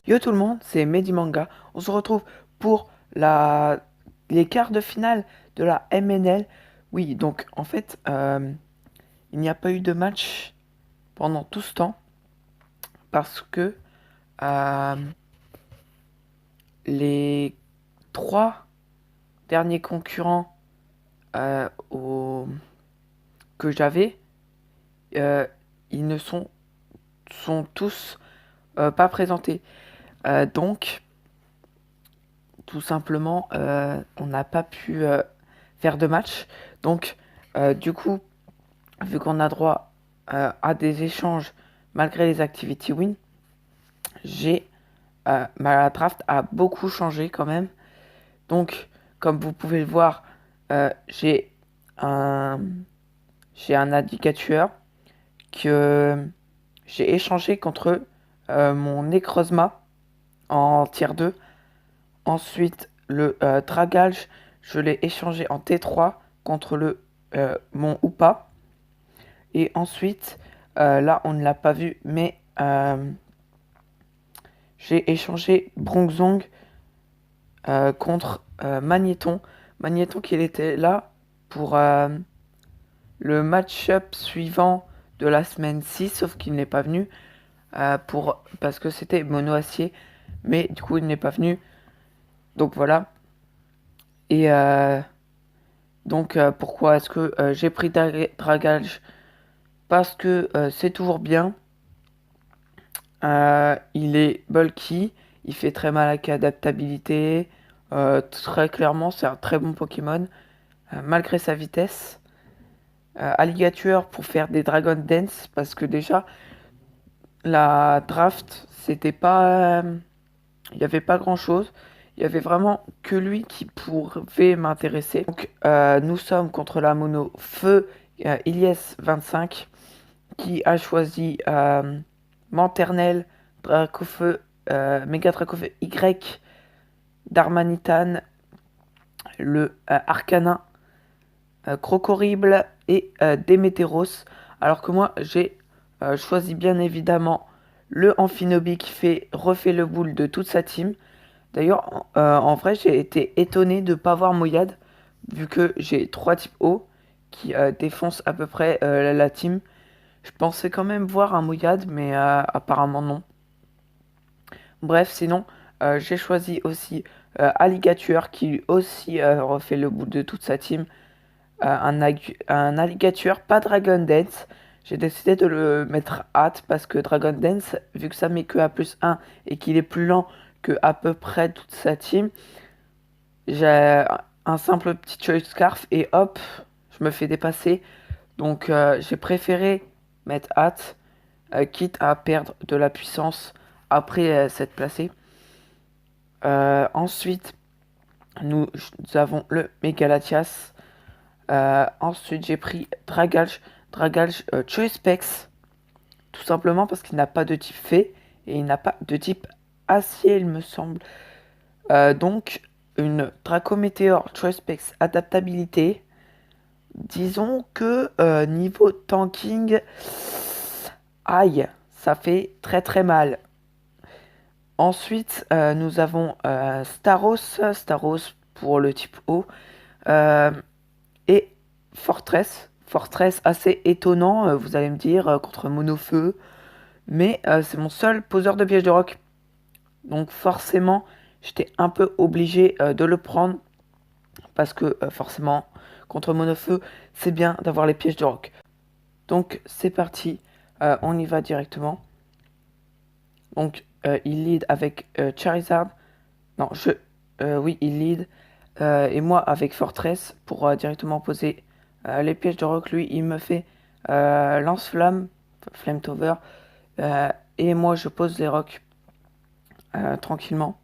Yo tout le monde, c'est Medimanga. On se retrouve pour les quarts de finale de la MNL. Oui, donc en fait, il n'y a pas eu de match pendant tout ce temps parce que euh, les trois derniers concurrents euh, au- que j'avais, euh, ils ne sont tous pas présentés. Donc, tout simplement, on n'a pas pu faire de match. Donc, du coup, vu qu'on a droit à des échanges malgré les activity win, j'ai ma draft a beaucoup changé quand même. Donc, comme vous pouvez le voir, euh, j'ai un j'ai un indicateur que j'ai échangé contre mon Necrozma en tier 2. Ensuite, le Dragalge, je l'ai échangé en T3 contre mon Upa. Et ensuite, là, on ne l'a pas vu, mais j'ai échangé Bronzong contre Magnéton. Magnéton qui était là pour le match-up suivant de la semaine 6, sauf qu'il n'est pas venu parce que c'était mono acier. Mais du coup, il n'est pas venu. Donc voilà. Et pourquoi est-ce que j'ai pris Dragage? Parce que c'est toujours bien. Il est bulky, il fait très mal avec adaptabilité. Très clairement, c'est un très bon Pokémon, malgré sa vitesse. Alligator pour faire des Dragon Dance, parce que déjà, la draft, c'était pas. Il n'y avait pas grand-chose. Il y avait vraiment que lui qui pouvait m'intéresser. Donc, nous sommes contre la mono Feu Ilyes 25 qui a choisi Manternel, Dracofeu, Méga Dracofeu Y, Darmanitan, le Arcanin, Crocorible et Démétéros. Alors que moi, j'ai choisi bien évidemment le Amphinobi qui refait le boule de toute sa team. D'ailleurs, en vrai, j'ai été étonné de ne pas voir Moyad, vu que j'ai 3 types O qui défoncent à peu près la team. Je pensais quand même voir un Moyad, mais apparemment non. Bref, sinon, j'ai choisi aussi Alligator qui lui aussi refait le bout de toute sa team. Un Alligator, pas Dragon Dance. J'ai décidé de le mettre hâte parce que Dragon Dance, vu que ça met que à plus 1 et qu'il est plus lent que à peu près toute sa team, j'ai un simple petit choice scarf et hop, je me fais dépasser. Donc j'ai préféré mettre hâte, quitte à perdre de la puissance après s'être placé. Ensuite, nous avons le Megalatias. Ensuite, j'ai pris Dragalge. Dragalge Choice Specs, tout simplement parce qu'il n'a pas de type fée et il n'a pas de type acier, il me semble. Donc, une Dracométéor Choice Specs adaptabilité. Disons que niveau tanking, aïe, ça fait très très mal. Ensuite, nous avons Staros pour le type O, euh, et Fortress assez étonnant, vous allez me dire, contre Monofeu, mais c'est mon seul poseur de pièges de roc, donc forcément, j'étais un peu obligé de le prendre, parce que forcément, contre Monofeu, c'est bien d'avoir les pièges de roc. Donc c'est parti, on y va directement. Donc il lead avec Charizard. Non, oui, il lead. Et moi, avec Fortress, pour directement poser les pièges de roc, lui, il me fait lance-flamme, Flametover. Euh, et moi, je pose les rocs tranquillement.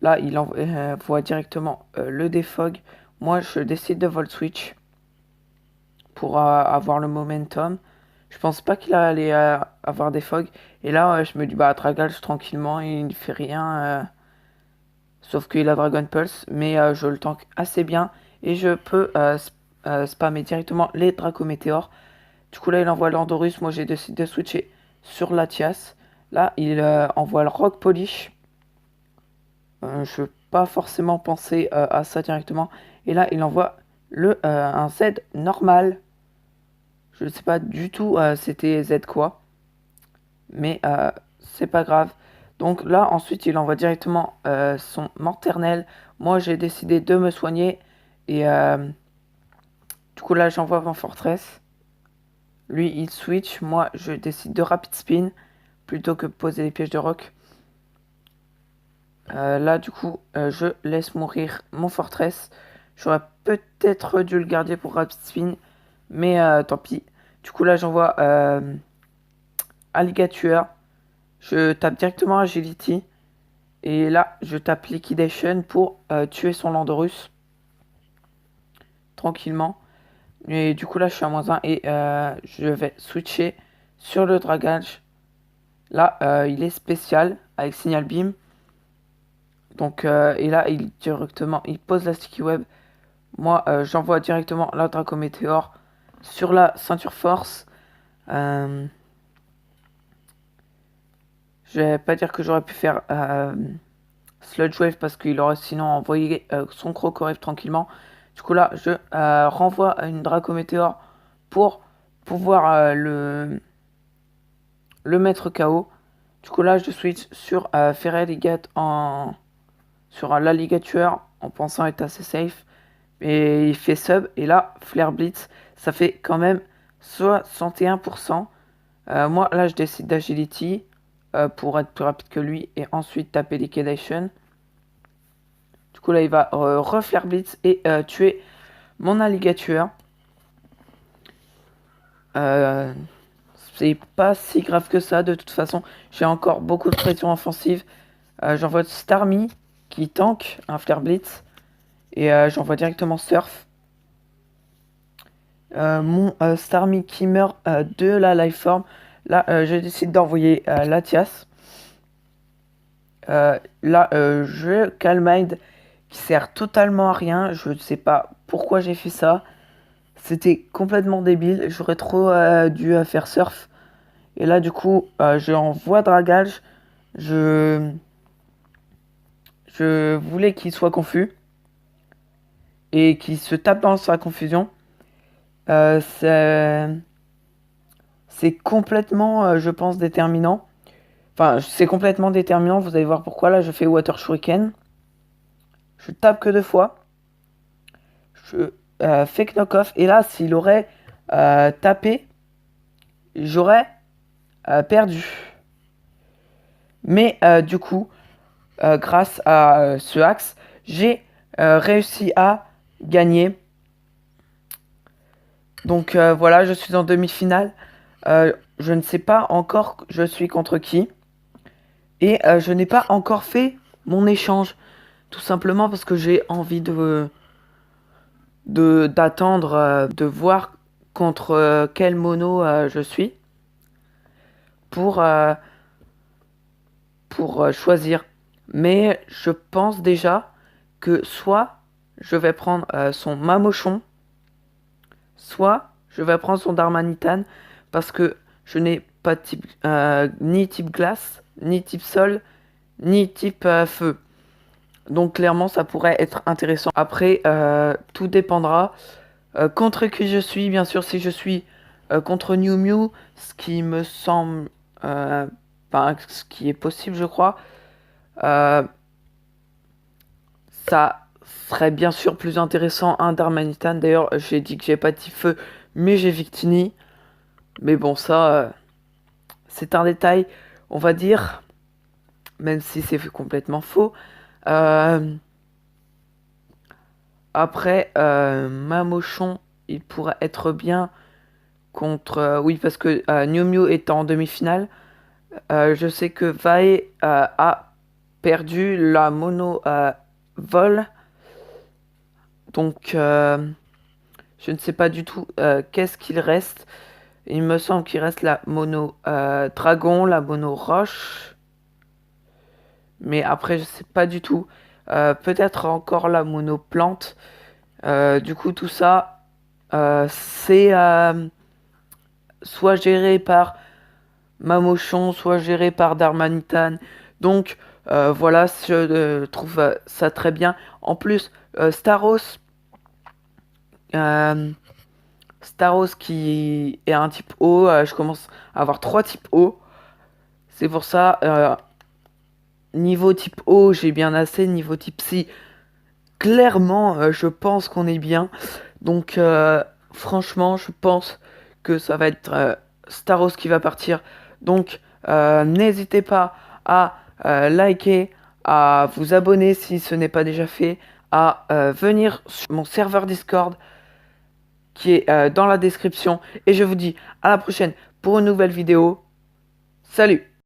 Là, il envoie directement le défog. Moi, je décide de Volt Switch pour avoir le momentum. Je pense pas qu'il allait avoir des fogs. Et là, je me dis, bah, Dragalge tranquillement, il ne fait rien. Sauf qu'il a Dragon Pulse, mais je le tank assez bien et je peux spammer directement les Dracométéores. Du coup là il envoie l'Andorus, moi j'ai décidé de switcher sur Latias. Là, il envoie le Rock Polish. Je ne veux pas forcément penser à ça directement. Et là, il envoie un Z normal. Je ne sais pas du tout c'était Z quoi. Mais c'est pas grave. Donc là, ensuite, il envoie directement son morternel. Moi, j'ai décidé de me soigner. Et du coup, là, j'envoie mon fortress. Lui, il switch. Moi, je décide de rapid spin plutôt que poser les pièges de rock. Là, du coup, je laisse mourir mon fortress. J'aurais peut-être dû le garder pour rapid spin. Mais tant pis. Du coup, là, j'envoie alligator. Je tape directement agility. Et là, je tape liquidation pour tuer son Landorus. Tranquillement. Et du coup, là, je suis à -1 et je vais switcher sur le dragage. Là, il est spécial avec signal beam. Donc, et là, il pose la sticky web. Moi, j'envoie directement la Draco Météore sur la ceinture force. Je vais pas dire que j'aurais pu faire Sludge Wave parce qu'il aurait sinon envoyé son Crocorive tranquillement. Du coup là, je renvoie une Draco Météore pour pouvoir le mettre KO. Du coup là, je switch sur Feraligatr sur l'alligator en pensant être assez safe. Et il fait sub. Et là, Flare Blitz, ça fait quand même 61%. Moi là, je décide d'agility pour être plus rapide que lui et ensuite taper liquidation. Du coup là il va refaire blitz et tuer mon alligator. C'est pas si grave que ça de toute façon. J'ai encore beaucoup de pression offensive. J'envoie Starmie qui tank un flare blitz. Et j'envoie directement surf. Mon Starmie qui meurt de la life form. Là je décide d'envoyer Latias. Là je Calmide qui sert totalement à rien. Je ne sais pas pourquoi j'ai fait ça. C'était complètement débile. J'aurais trop dû faire surf. Et là, du coup, je envoie dragage. Je voulais qu'il soit confus. Et qu'il se tape dans sa confusion. C'est complètement, je pense, déterminant. Enfin, c'est complètement déterminant. Vous allez voir pourquoi. Là, je fais Water Shuriken. Je tape que 2 fois. Je fais knock-off. Et là, s'il aurait tapé, j'aurais perdu. Mais du coup, grâce à ce axe, j'ai réussi à gagner. Donc voilà, je suis en demi-finale. Je ne sais pas encore je suis contre qui. Et je n'ai pas encore fait mon échange. Tout simplement parce que j'ai envie d'attendre, de voir contre quel mono je suis. Pour choisir. Mais je pense déjà que soit je vais prendre son Mamochon, soit je vais prendre son Darmanitan parce que je n'ai pas type, ni type glace, ni type sol, ni type feu. Donc clairement ça pourrait être intéressant. Après tout dépendra contre qui je suis. Bien sûr si je suis contre New Mew, ce qui me semble ce qui est possible je crois. Ça serait bien sûr plus intéressant un Darmanitan. D'ailleurs, j'ai dit que j'ai pas de type feu, mais j'ai Victini. Mais bon, ça, c'est un détail, on va dire, même si c'est complètement faux. Après, Mamochon, il pourrait être bien contre... oui, parce que New Mew est en demi-finale. Je sais que Vae a perdu la mono vol. Donc, je ne sais pas du tout qu'est-ce qu'il reste. Il me semble qu'il reste la mono dragon, la mono roche. Mais après, je sais pas du tout. Peut-être encore la mono plante. Du coup, tout ça, c'est soit géré par Mamochon, soit géré par Darmanitan. Donc voilà, je trouve ça très bien. En plus, euh, Staros qui est un type O, je commence à avoir 3 types O. C'est pour ça, niveau type O, j'ai bien assez. Niveau type C, clairement, je pense qu'on est bien. Donc, franchement, je pense que ça va être Staros qui va partir. Donc, n'hésitez pas à liker, à vous abonner si ce n'est pas déjà fait, à venir sur mon serveur Discord qui est dans la description. Et je vous dis à la prochaine pour une nouvelle vidéo. Salut!